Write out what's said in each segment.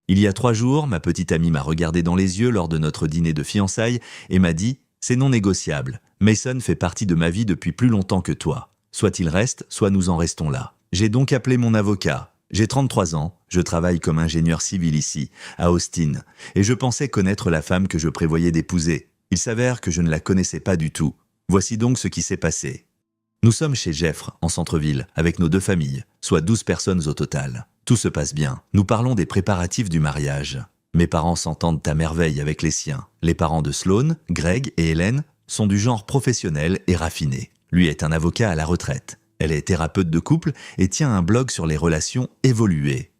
Il y a 3 jours, ma petite amie m'a regardé dans les yeux lors de notre dîner de fiançailles et m'a dit « C'est non négociable. Mason fait partie de ma vie depuis plus longtemps que toi. Soit il reste, soit nous en restons là. » J'ai donc appelé mon avocat. J'ai 33 ans, je travaille comme ingénieur civil ici, à Austin, et je pensais connaître la femme que je prévoyais d'épouser. Il s'avère que je ne la connaissais pas du tout. Voici donc ce qui s'est passé. Nous sommes chez Jeffre, en centre-ville, avec nos 2 familles, soit 12 personnes au total. Tout se passe bien. Nous parlons des préparatifs du mariage. Mes parents s'entendent à merveille avec les siens. Les parents de Sloan, Greg et Hélène sont du genre professionnel et raffiné. Lui est un avocat à la retraite. Elle est thérapeute de couple et tient un blog sur les relations évoluées.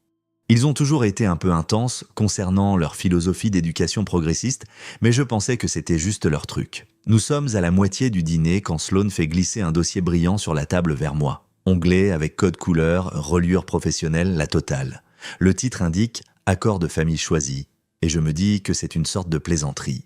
Ils ont toujours été un peu intenses concernant leur philosophie d'éducation progressiste, mais je pensais que c'était juste leur truc. Nous sommes à la moitié du dîner quand Sloan fait glisser un dossier brillant sur la table vers moi. Onglet avec code couleur, reliure professionnelle, la totale. Le titre indique « Accord de famille choisi » et je me dis que c'est une sorte de plaisanterie.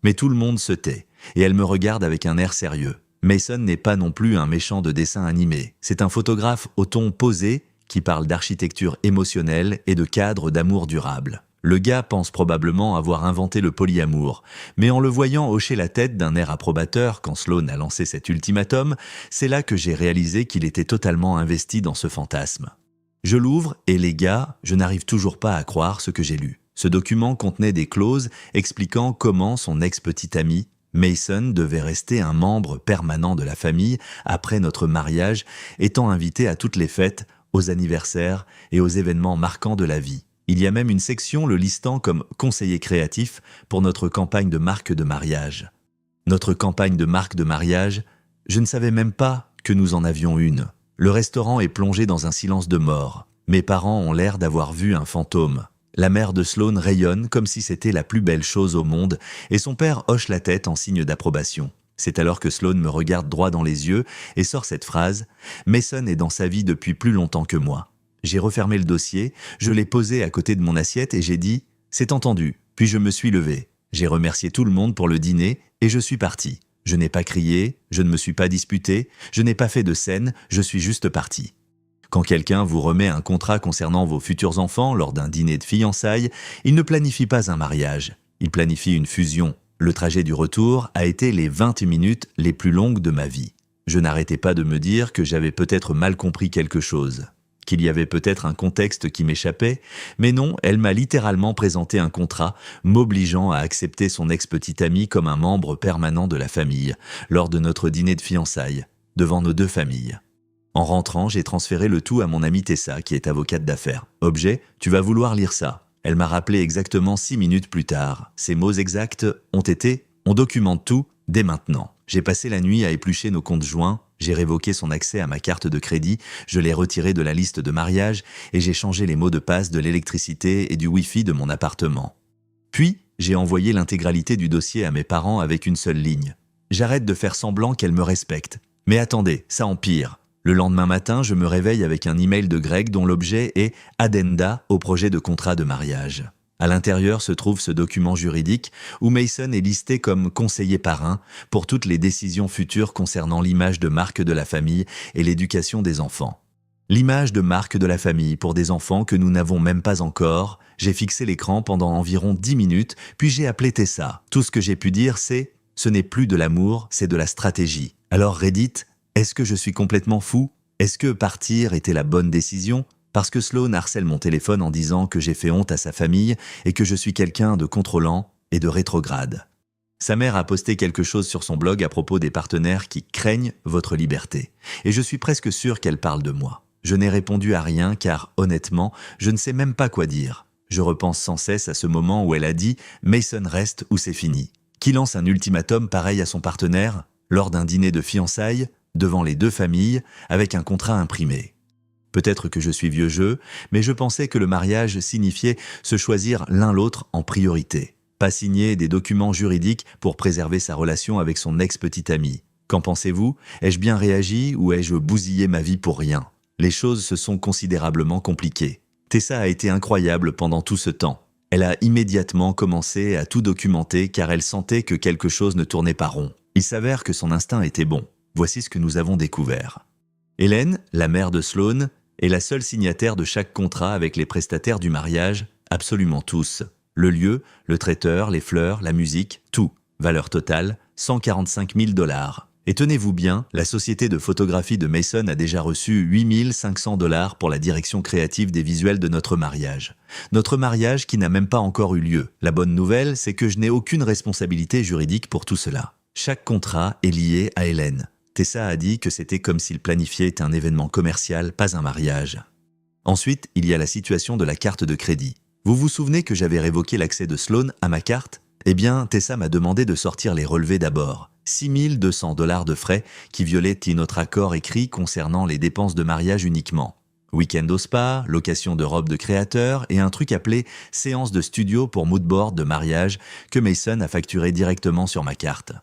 Mais tout le monde se tait et elle me regarde avec un air sérieux. Mason n'est pas non plus un méchant de dessin animé. C'est un photographe au ton posé qui parle d'architecture émotionnelle et de cadre d'amour durable. Le gars pense probablement avoir inventé le polyamour, mais en le voyant hocher la tête d'un air approbateur quand Sloan a lancé cet ultimatum, c'est là que j'ai réalisé qu'il était totalement investi dans ce fantasme. Je l'ouvre et les gars, je n'arrive toujours pas à croire ce que j'ai lu. Ce document contenait des clauses expliquant comment son ex-petite amie Mason devait rester un membre permanent de la famille après notre mariage, étant invité à toutes les fêtes, aux anniversaires et aux événements marquants de la vie. Il y a même une section le listant comme conseiller créatif pour notre campagne de marque de mariage. Notre campagne de marque de mariage, je ne savais même pas que nous en avions une. Le restaurant est plongé dans un silence de mort. Mes parents ont l'air d'avoir vu un fantôme. La mère de Sloan rayonne comme si c'était la plus belle chose au monde et son père hoche la tête en signe d'approbation. C'est alors que Sloan me regarde droit dans les yeux et sort cette phrase « Mason est dans sa vie depuis plus longtemps que moi ». J'ai refermé le dossier, je l'ai posé à côté de mon assiette et j'ai dit « C'est entendu », puis je me suis levé. J'ai remercié tout le monde pour le dîner et je suis parti. Je n'ai pas crié, je ne me suis pas disputé, je n'ai pas fait de scène, je suis juste parti. Quand quelqu'un vous remet un contrat concernant vos futurs enfants lors d'un dîner de fiançailles, il ne planifie pas un mariage, il planifie une fusion. Le trajet du retour a été les 20 minutes les plus longues de ma vie. Je n'arrêtais pas de me dire que j'avais peut-être mal compris quelque chose, qu'il y avait peut-être un contexte qui m'échappait, mais non, elle m'a littéralement présenté un contrat m'obligeant à accepter son ex-petite amie comme un membre permanent de la famille, lors de notre dîner de fiançailles, devant nos 2 familles. En rentrant, j'ai transféré le tout à mon amie Tessa, qui est avocate d'affaires. Objet, tu vas vouloir lire ça. Elle m'a rappelé exactement 6 minutes plus tard. Ces mots exacts ont été « on documente tout dès maintenant ». J'ai passé la nuit à éplucher nos comptes joints, j'ai révoqué son accès à ma carte de crédit, je l'ai retiré de la liste de mariage et j'ai changé les mots de passe de l'électricité et du Wi-Fi de mon appartement. Puis, j'ai envoyé l'intégralité du dossier à mes parents avec une seule ligne. J'arrête de faire semblant qu'elle me respecte. Mais attendez, ça empire. Le lendemain matin, je me réveille avec un email de Greg dont l'objet est « Addenda au projet de contrat de mariage ». À l'intérieur se trouve ce document juridique où Mason est listé comme conseiller parrain pour toutes les décisions futures concernant l'image de marque de la famille et l'éducation des enfants. L'image de marque de la famille pour des enfants que nous n'avons même pas encore. J'ai fixé l'écran pendant environ 10 minutes, puis j'ai appelé Tessa. Tout ce que j'ai pu dire, c'est « ce n'est plus de l'amour, c'est de la stratégie ». Alors Reddit, est-ce que je suis complètement fou? Est-ce que partir était la bonne décision? Parce que Sloan harcèle mon téléphone en disant que j'ai fait honte à sa famille et que je suis quelqu'un de contrôlant et de rétrograde. Sa mère a posté quelque chose sur son blog à propos des partenaires qui craignent votre liberté. Et je suis presque sûr qu'elle parle de moi. Je n'ai répondu à rien car, honnêtement, je ne sais même pas quoi dire. Je repense sans cesse à ce moment où elle a dit « Mason reste ou c'est fini ». Qui lance un ultimatum pareil à son partenaire lors d'un dîner de fiançailles devant les 2 familles avec un contrat imprimé. Peut-être que je suis vieux jeu, mais je pensais que le mariage signifiait se choisir l'un l'autre en priorité. Pas signer des documents juridiques pour préserver sa relation avec son ex-petite amie. Qu'en pensez-vous? Ai-je bien réagi ou ai-je bousillé ma vie pour rien? Les choses se sont considérablement compliquées. Tessa a été incroyable pendant tout ce temps. Elle a immédiatement commencé à tout documenter car elle sentait que quelque chose ne tournait pas rond. Il s'avère que son instinct était bon. Voici ce que nous avons découvert. Hélène, la mère de Sloan, est la seule signataire de chaque contrat avec les prestataires du mariage Absolument tous. Le lieu, le traiteur, les fleurs, la musique, tout. Valeur totale, 145 000 $. Et tenez-vous bien, la société de photographie de Mason a déjà reçu 8 500 $ pour la direction créative des visuels de notre mariage. Notre mariage qui n'a même pas encore eu lieu. La bonne nouvelle, c'est que je n'ai aucune responsabilité juridique pour tout cela. Chaque contrat est lié à Hélène. Tessa a dit que c'était comme s'il planifiait un événement commercial, pas un mariage. Ensuite, il y a la situation de la carte de crédit. Vous vous souvenez que j'avais révoqué l'accès de Sloan à ma carte ? Eh bien, Tessa m'a demandé de sortir les relevés d'abord. 6 200 $ de frais qui violaient notre accord écrit concernant les dépenses de mariage uniquement. Week-end au spa, location de robes de créateur et un truc appelé séance de studio pour moodboard de mariage que Mason a facturé directement sur ma carte.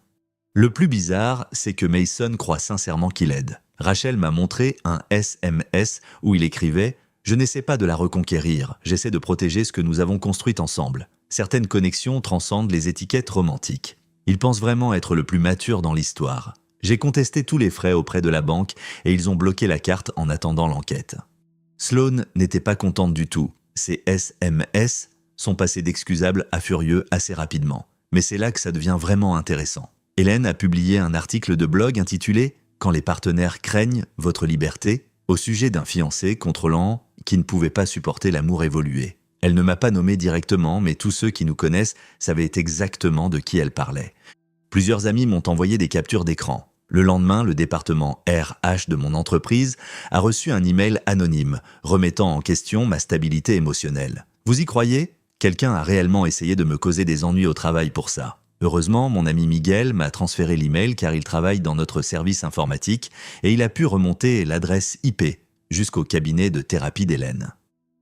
Le plus bizarre, c'est que Mason croit sincèrement qu'il aide. Rachel m'a montré un SMS où il écrivait « Je n'essaie pas de la reconquérir, j'essaie de protéger ce que nous avons construit ensemble. Certaines connexions transcendent les étiquettes romantiques. Il pense vraiment être le plus mature dans l'histoire. J'ai contesté tous les frais auprès de la banque et ils ont bloqué la carte en attendant l'enquête. » Sloan n'était pas contente du tout. Ces SMS sont passés d'excusables à furieux assez rapidement. Mais c'est là que ça devient vraiment intéressant. Hélène a publié un article de blog intitulé « Quand les partenaires craignent votre liberté » au sujet d'un fiancé contrôlant qui ne pouvait pas supporter l'amour évolué. Elle ne m'a pas nommé directement, mais tous ceux qui nous connaissent savaient exactement de qui elle parlait. Plusieurs amis m'ont envoyé des captures d'écran. Le lendemain, le département RH de mon entreprise a reçu un email anonyme remettant en question ma stabilité émotionnelle. Vous y croyez ? Quelqu'un a réellement essayé de me causer des ennuis au travail pour ça. Heureusement, mon ami Miguel m'a transféré l'email car il travaille dans notre service informatique et il a pu remonter l'adresse IP jusqu'au cabinet de thérapie d'Hélène.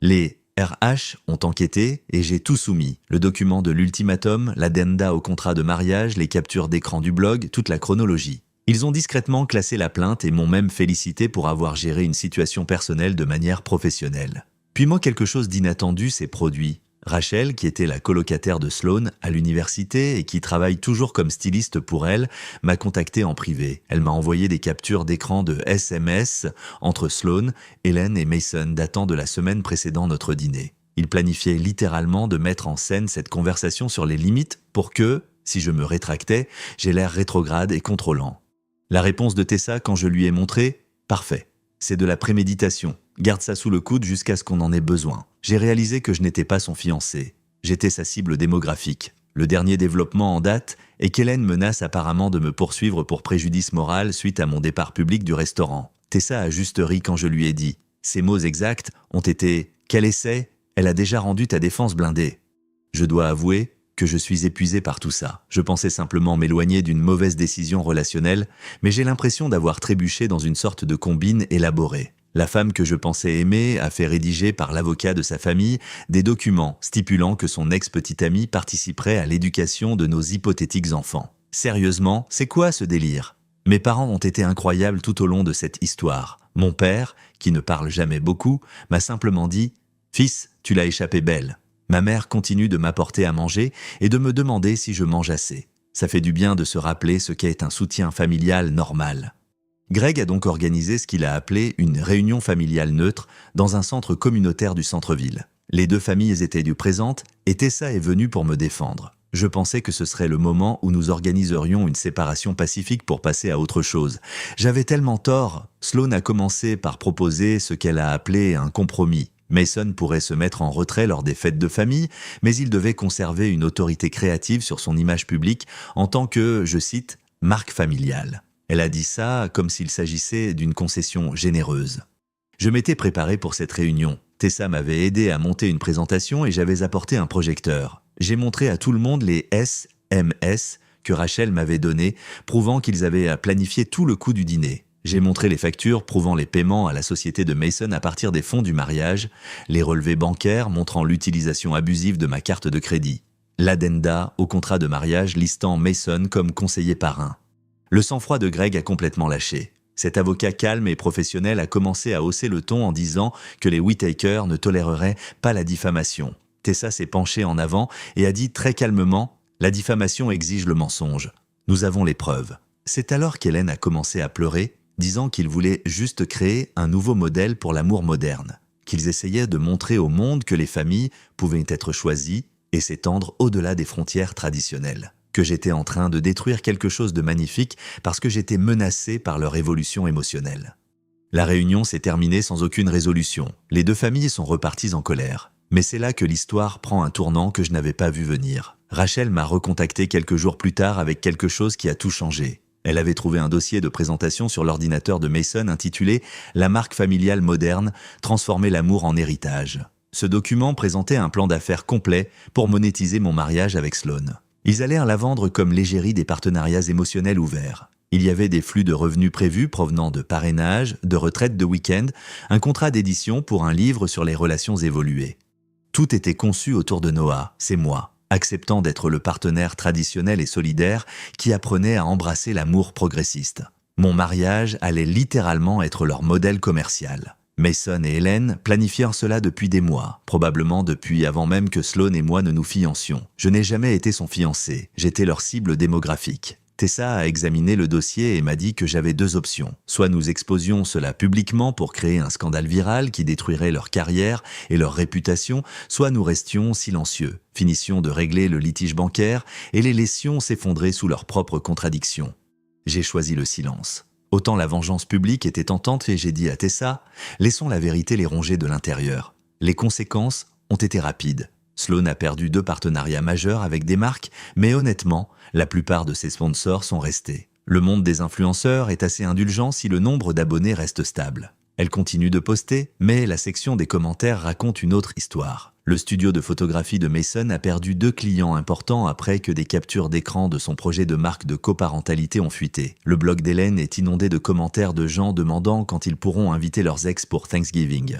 Les RH ont enquêté et j'ai tout soumis. Le document de l'ultimatum, l'addenda au contrat de mariage, les captures d'écran du blog, toute la chronologie. Ils ont discrètement classé la plainte et m'ont même félicité pour avoir géré une situation personnelle de manière professionnelle. Puis moi, quelque chose d'inattendu s'est produit. Rachel, qui était la colocataire de Sloan à l'université et qui travaille toujours comme styliste pour elle, m'a contacté en privé. Elle m'a envoyé des captures d'écran de SMS entre Sloan, Hélène et Mason datant de la semaine précédant notre dîner. Ils planifiaient littéralement de mettre en scène cette conversation sur les limites pour que, si je me rétractais, j'ai l'air rétrograde et contrôlant. La réponse de Tessa quand je lui ai montré « Parfait, c'est de la préméditation. Garde ça sous le coude jusqu'à ce qu'on en ait besoin. » J'ai réalisé que je n'étais pas son fiancé. J'étais sa cible démographique. Le dernier développement en date est qu'Hélène menace apparemment de me poursuivre pour préjudice moral suite à mon départ public du restaurant. Tessa a juste ri quand je lui ai dit. Ses mots exacts ont été « Quel essai ? Elle a déjà rendu ta défense blindée. » Je dois avouer que je suis épuisé par tout ça. Je pensais simplement m'éloigner d'une mauvaise décision relationnelle, mais j'ai l'impression d'avoir trébuché dans une sorte de combine élaborée. La femme que je pensais aimer a fait rédiger par l'avocat de sa famille des documents stipulant que son ex-petite amie participerait à l'éducation de nos hypothétiques enfants. Sérieusement, c'est quoi ce délire ? Mes parents ont été incroyables tout au long de cette histoire. Mon père, qui ne parle jamais beaucoup, m'a simplement dit « Fils, tu l'as échappé belle ». Ma mère continue de m'apporter à manger et de me demander si je mange assez. Ça fait du bien de se rappeler ce qu'est un soutien familial normal. Greg a donc organisé ce qu'il a appelé une réunion familiale neutre dans un centre communautaire du centre-ville. Les deux familles étaient présentes et Tessa est venue pour me défendre. Je pensais que ce serait le moment où nous organiserions une séparation pacifique pour passer à autre chose. J'avais tellement tort. Sloan a commencé par proposer ce qu'elle a appelé un compromis. Mason pourrait se mettre en retrait lors des fêtes de famille, mais il devait conserver une autorité créative sur son image publique en tant que, je cite, « marque familiale ». Elle a dit ça comme s'il s'agissait d'une concession généreuse. Je m'étais préparé pour cette réunion. Tessa m'avait aidé à monter une présentation et j'avais apporté un projecteur. J'ai montré à tout le monde les SMS que Rachel m'avait donnés, prouvant qu'ils avaient planifié tout le coût du dîner. J'ai montré les factures prouvant les paiements à la société de Mason à partir des fonds du mariage, les relevés bancaires montrant l'utilisation abusive de ma carte de crédit, l'addenda au contrat de mariage listant Mason comme conseiller parrain. Le sang-froid de Greg a complètement lâché. Cet avocat calme et professionnel a commencé à hausser le ton en disant que les Whittaker ne toléreraient pas la diffamation. Tessa s'est penchée en avant et a dit très calmement « La diffamation exige le mensonge. Nous avons les preuves. » C'est alors qu'Hélène a commencé à pleurer, disant qu'il voulait juste créer un nouveau modèle pour l'amour moderne. qu'ils essayaient de montrer au monde que les familles pouvaient être choisies et s'étendre au-delà des frontières traditionnelles. Que j'étais en train de détruire quelque chose de magnifique parce que j'étais menacé par leur évolution émotionnelle. La réunion s'est terminée sans aucune résolution. Les deux familles sont reparties en colère. Mais c'est là que l'histoire prend un tournant que je n'avais pas vu venir. Rachel m'a recontacté quelques jours plus tard avec quelque chose qui a tout changé. Elle avait trouvé un dossier de présentation sur l'ordinateur de Mason intitulé « La marque familiale moderne, transformer l'amour en héritage ». Ce document présentait un plan d'affaires complet pour monétiser mon mariage avec Sloan. Ils allèrent la vendre comme l'égérie des partenariats émotionnels ouverts. Il y avait des flux de revenus prévus provenant de parrainage, de retraites de week-end, un contrat d'édition pour un livre sur les relations évoluées. Tout était conçu autour de Noah, c'est moi, acceptant d'être le partenaire traditionnel et solidaire qui apprenait à embrasser l'amour progressiste. Mon mariage allait littéralement être leur modèle commercial. Mason et Hélène planifièrent cela depuis des mois, probablement depuis avant même que Sloan et moi ne nous fiancions. Je n'ai jamais été son fiancé, j'étais leur cible démographique. Tessa a examiné le dossier et m'a dit que j'avais deux options. Soit nous exposions cela publiquement pour créer un scandale viral qui détruirait leur carrière et leur réputation, soit nous restions silencieux, finissions de régler le litige bancaire et les laissions s'effondrer sous leurs propres contradictions. J'ai choisi le silence. Autant la vengeance publique était tentante et j'ai dit à Tessa « Laissons la vérité les ronger de l'intérieur ». Les conséquences ont été rapides. Sloan a perdu 2 partenariats majeurs avec des marques, mais honnêtement, la plupart de ses sponsors sont restés. Le monde des influenceurs est assez indulgent si le nombre d'abonnés reste stable. Elle continue de poster, mais la section des commentaires raconte une autre histoire. Le studio de photographie de Mason a perdu 2 clients importants après que des captures d'écran de son projet de marque de coparentalité ont fuité. Le blog d'Hélène est inondé de commentaires de gens demandant quand ils pourront inviter leurs ex pour Thanksgiving.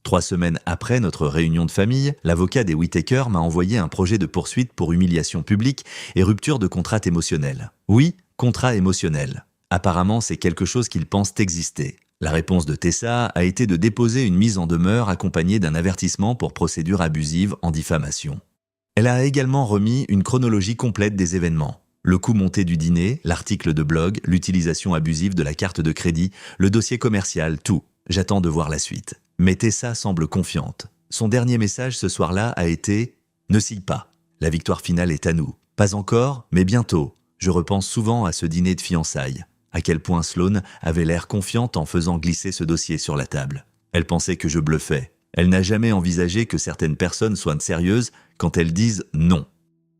3 semaines après notre réunion de famille, l'avocat des Whittaker m'a envoyé un projet de poursuite pour humiliation publique et rupture de contrat émotionnel. Oui, contrat émotionnel. Apparemment, c'est quelque chose qu'ils pensent exister. La réponse de Tessa a été de déposer une mise en demeure accompagnée d'un avertissement pour procédure abusive en diffamation. Elle a également remis une chronologie complète des événements. Le coût monté du dîner, l'article de blog, l'utilisation abusive de la carte de crédit, le dossier commercial, tout. J'attends de voir la suite. Mais Tessa semble confiante. Son dernier message ce soir-là a été « Ne scie pas, la victoire finale est à nous. Pas encore, mais bientôt. Je repense souvent à ce dîner de fiançailles. À quel point Sloan avait l'air confiante en faisant glisser ce dossier sur la table. Elle pensait que je bluffais. Elle n'a jamais envisagé que certaines personnes soient sérieuses quand elles disent « non ».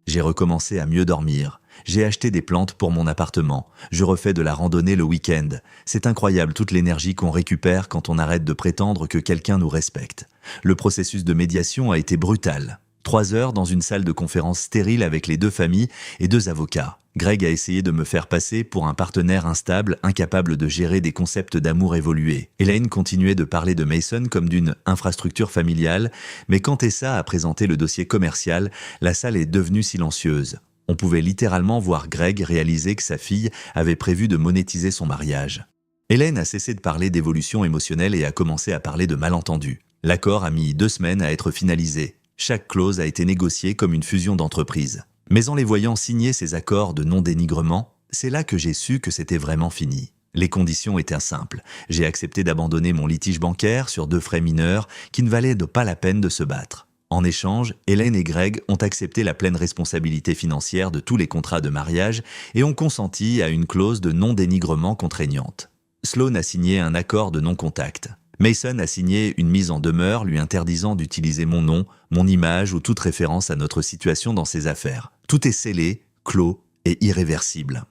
J'ai recommencé à mieux dormir. J'ai acheté des plantes pour mon appartement. Je refais de la randonnée le week-end. C'est incroyable toute l'énergie qu'on récupère quand on arrête de prétendre que quelqu'un nous respecte. Le processus de médiation a été brutal. 3 heures dans une salle de conférence stérile avec les 2 familles et 2 avocats. Greg a essayé de me faire passer pour un partenaire instable, incapable de gérer des concepts d'amour évolués. Elaine continuait de parler de Mason comme d'une infrastructure familiale, mais quand Tessa a présenté le dossier commercial, la salle est devenue silencieuse. On pouvait littéralement voir Greg réaliser que sa fille avait prévu de monétiser son mariage. Hélène a cessé de parler d'évolution émotionnelle et a commencé à parler de malentendus. L'accord a mis 2 semaines à être finalisé. Chaque clause a été négociée comme une fusion d'entreprises. Mais en les voyant signer ces accords de non-dénigrement, c'est là que j'ai su que c'était vraiment fini. Les conditions étaient simples. J'ai accepté d'abandonner mon litige bancaire sur 2 frais mineurs qui ne valaient pas la peine de se battre. En échange, Hélène et Greg ont accepté la pleine responsabilité financière de tous les contrats de mariage et ont consenti à une clause de non-dénigrement contraignante. Sloan a signé un accord de non-contact. Mason a signé une mise en demeure lui interdisant d'utiliser mon nom, mon image ou toute référence à notre situation dans ses affaires. Tout est scellé, clos et irréversible.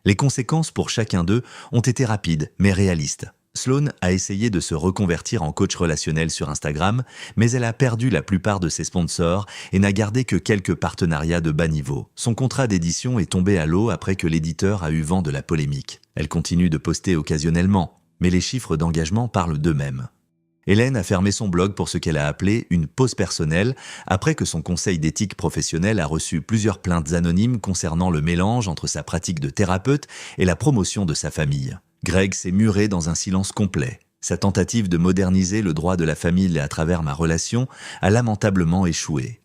Les conséquences pour chacun d'eux ont été rapides mais réalistes. Sloan a essayé de se reconvertir en coach relationnel sur Instagram, mais elle a perdu la plupart de ses sponsors et n'a gardé que quelques partenariats de bas niveau. Son contrat d'édition est tombé à l'eau après que l'éditeur a eu vent de la polémique. Elle continue de poster occasionnellement, mais les chiffres d'engagement parlent d'eux-mêmes. Hélène a fermé son blog pour ce qu'elle a appelé une pause personnelle après que son conseil d'éthique professionnelle a reçu plusieurs plaintes anonymes concernant le mélange entre sa pratique de thérapeute et la promotion de sa famille. Greg s'est muré dans un silence complet. Sa tentative de moderniser le droit de la famille à travers ma relation a lamentablement échoué.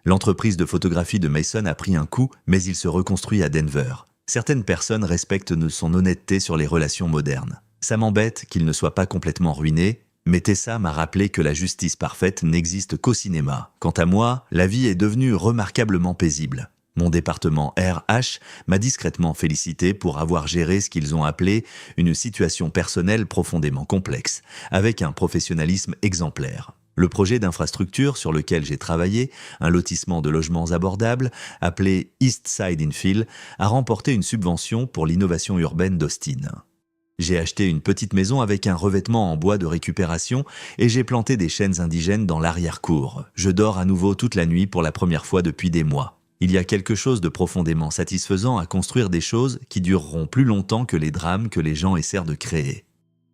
L'entreprise de photographie de Mason a pris un coup, mais il se reconstruit à Denver. Certaines personnes respectent son honnêteté sur les relations modernes. Ça m'embête qu'il ne soit pas complètement ruiné, Mais Tessa m'a rappelé que la justice parfaite n'existe qu'au cinéma. Quant à moi, la vie est devenue remarquablement paisible. Mon département RH m'a discrètement félicité pour avoir géré ce qu'ils ont appelé une situation personnelle profondément complexe, avec un professionnalisme exemplaire. Le projet d'infrastructure sur lequel j'ai travaillé, un lotissement de logements abordables, appelé East Side Infill, a remporté une subvention pour l'innovation urbaine d'Austin. J'ai acheté une petite maison avec un revêtement en bois de récupération et j'ai planté des chênes indigènes dans l'arrière-cour. Je dors à nouveau toute la nuit pour la première fois depuis des mois. Il y a quelque chose de profondément satisfaisant à construire des choses qui dureront plus longtemps que les drames que les gens essaient de créer.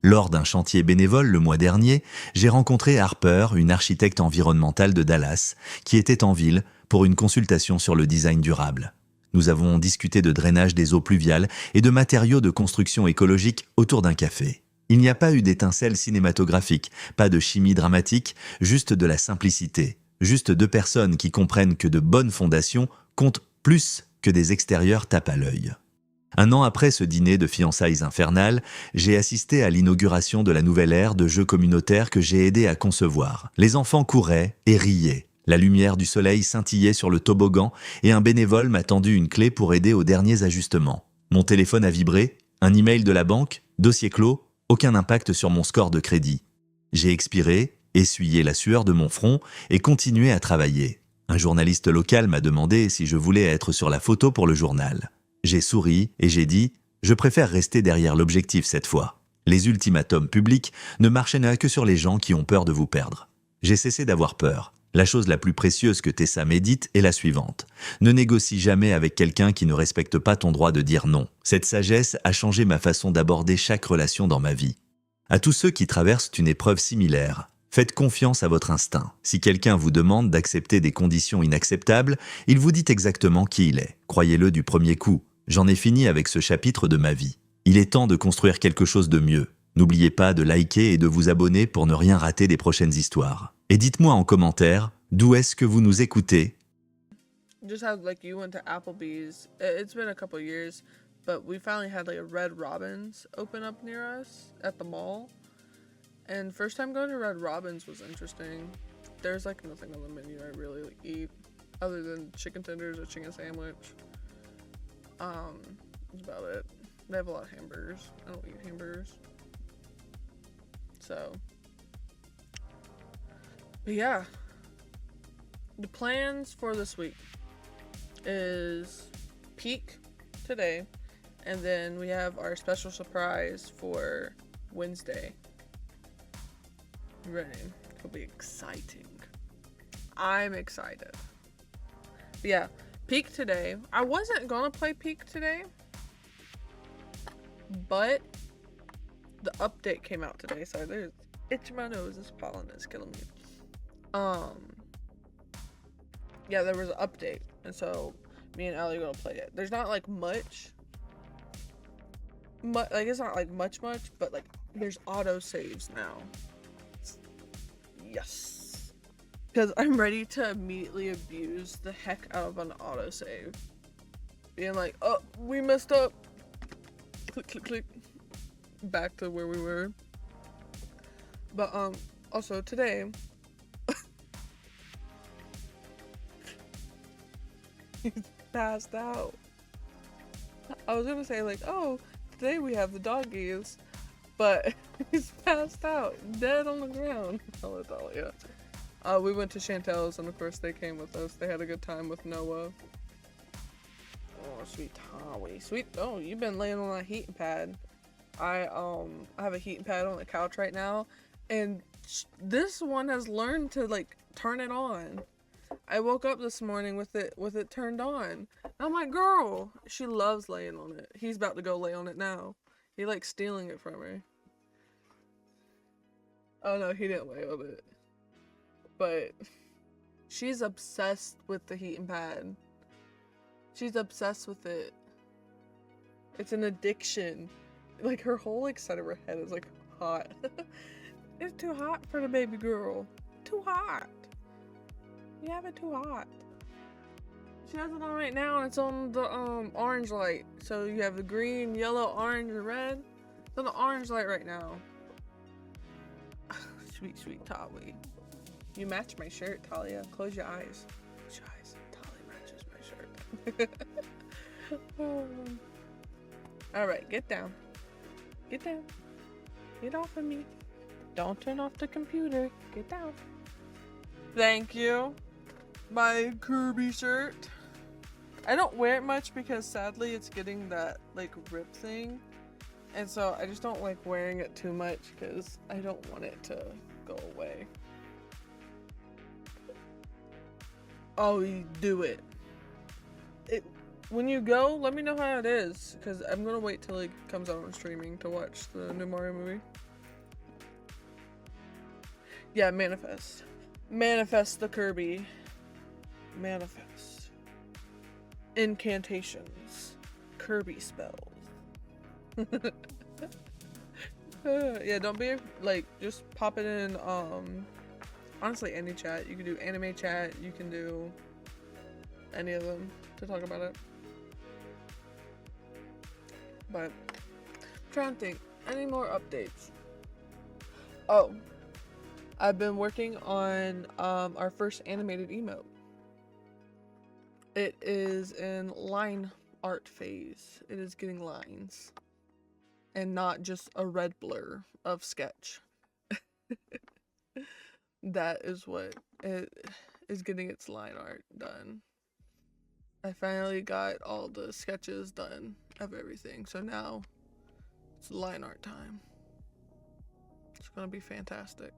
Lors d'un chantier bénévole le mois dernier, j'ai rencontré Harper, une architecte environnementale de Dallas, qui était en ville pour une consultation sur le design durable. Nous avons discuté de drainage des eaux pluviales et de matériaux de construction écologique autour d'un café. Il n'y a pas eu d'étincelle cinématographique, pas de chimie dramatique, juste de la simplicité. Juste deux personnes qui comprennent que de bonnes fondations comptent plus que des extérieurs tapent à l'œil. Un an après ce dîner de fiançailles infernales, j'ai assisté à l'inauguration de la nouvelle ère de jeux communautaires que j'ai aidé à concevoir. Les enfants couraient et riaient. La lumière du soleil scintillait sur le toboggan et un bénévole m'a tendu une clé pour aider aux derniers ajustements. Mon téléphone a vibré, un email de la banque, dossier clos, aucun impact sur mon score de crédit. J'ai expiré, essuyé la sueur de mon front et continué à travailler. Un journaliste local m'a demandé si je voulais être sur la photo pour le journal. J'ai souri et j'ai dit « Je préfère rester derrière l'objectif cette fois. Les ultimatums publics ne marchent que sur les gens qui ont peur de vous perdre. » J'ai cessé d'avoir peur. La chose la plus précieuse que Tessa médite est la suivante. Ne négocie jamais avec quelqu'un qui ne respecte pas ton droit de dire non. Cette sagesse a changé ma façon d'aborder chaque relation dans ma vie. À tous ceux qui traversent une épreuve similaire, faites confiance à votre instinct. Si quelqu'un vous demande d'accepter des conditions inacceptables, il vous dit exactement qui il est. Croyez-le du premier coup. J'en ai fini avec ce chapitre de ma vie. Il est temps de construire quelque chose de mieux. N'oubliez pas de liker et de vous abonner pour ne rien rater des prochaines histoires. Et dites-moi en commentaire, d'où est-ce que vous nous écoutez? Just how like you went to Applebee's. It's been a couple years, but we finally had like a Red Robin's open up near us at the mall. And first time going to Red Robin's was interesting. There's like nothing on the menu I really eat other than chicken tenders or chicken sandwich. That's about it. They have a lot of hamburgers. I don't eat hamburgers. So, but yeah. The plans for this week is peak today, and then we have our special surprise for Wednesday. You ready? It'll be exciting. I'm excited. But yeah, peak today. I wasn't gonna play peak today, but the update came out today. Sorry, there's itch my nose. This pollen is killing me. Yeah, there was an update, and so me and Ellie are gonna play it. There's not like much, like it's not like much, but like there's auto saves now. Yes, because I'm ready to immediately abuse the heck out of an auto save, being like, oh, we messed up. Click, click, click. Back to where we were. But also today. He's passed out. I was gonna say like, oh, today we have the doggies, but he's passed out, dead on the ground. I'll tell you. We went to Chantel's, and of course they came with us. They had a good time with Noah. Oh, sweet Howie, sweet. Oh, you've been laying on that heating pad. I have a heating pad on the couch right now, and this one has learned to like turn it on. I woke up this morning with it turned on. I'm like, girl, she loves laying on it. He's about to go lay on it now. He likes stealing it from her. Oh no, he didn't lay on it. But she's obsessed with the heating pad. She's obsessed with it. It's an addiction. Like her whole like side of her head is like hot. It's too hot for the baby girl. Too hot. You have it too hot. She has it on right now, and it's on the orange light. So you have the green, yellow, orange, and red. It's on the orange light right now. Sweet, sweet Tali. You match my shirt, Talia. Close your eyes. Close your eyes. Tali matches my shirt. Alright, get down. Get down. Get off of me. Don't turn off the computer. Get down. Thank you. My Kirby shirt. I don't wear it much because sadly it's getting that like rip thing. And so I just don't like wearing it too much because I don't want it to go away. Oh, you do it. When you go, let me know how it is because I'm gonna wait till it comes out on streaming to watch the new Mario movie. Yeah, manifest. Manifest the Kirby. Manifest. Incantations. Kirby spells. Yeah, don't be like, just pop it in, honestly any chat. You can do anime chat, you can do any of them to talk about it. But I'm trying to think, any more updates? Oh, I've been working on our first animated emote. It is in line art phase. It is getting lines. And not just a red blur of sketch. That is what it is, getting its line art done. I finally got all the sketches done of everything. So now it's line art time. It's gonna be fantastic.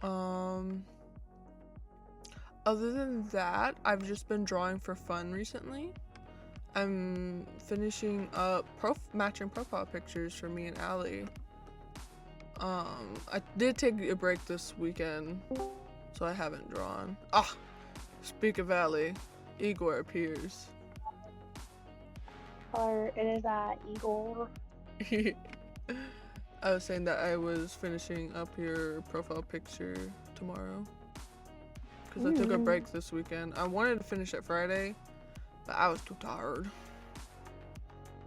Other than that, I've just been drawing for fun recently. I'm finishing up matching profile pictures for me and Allie. I did take a break this weekend, so I haven't drawn. Ah, speak of Allie, Igor appears. Or it is Igor. I was saying that I was finishing up your profile picture tomorrow. Because I took a break this weekend. I wanted to finish it Friday, but I was too tired.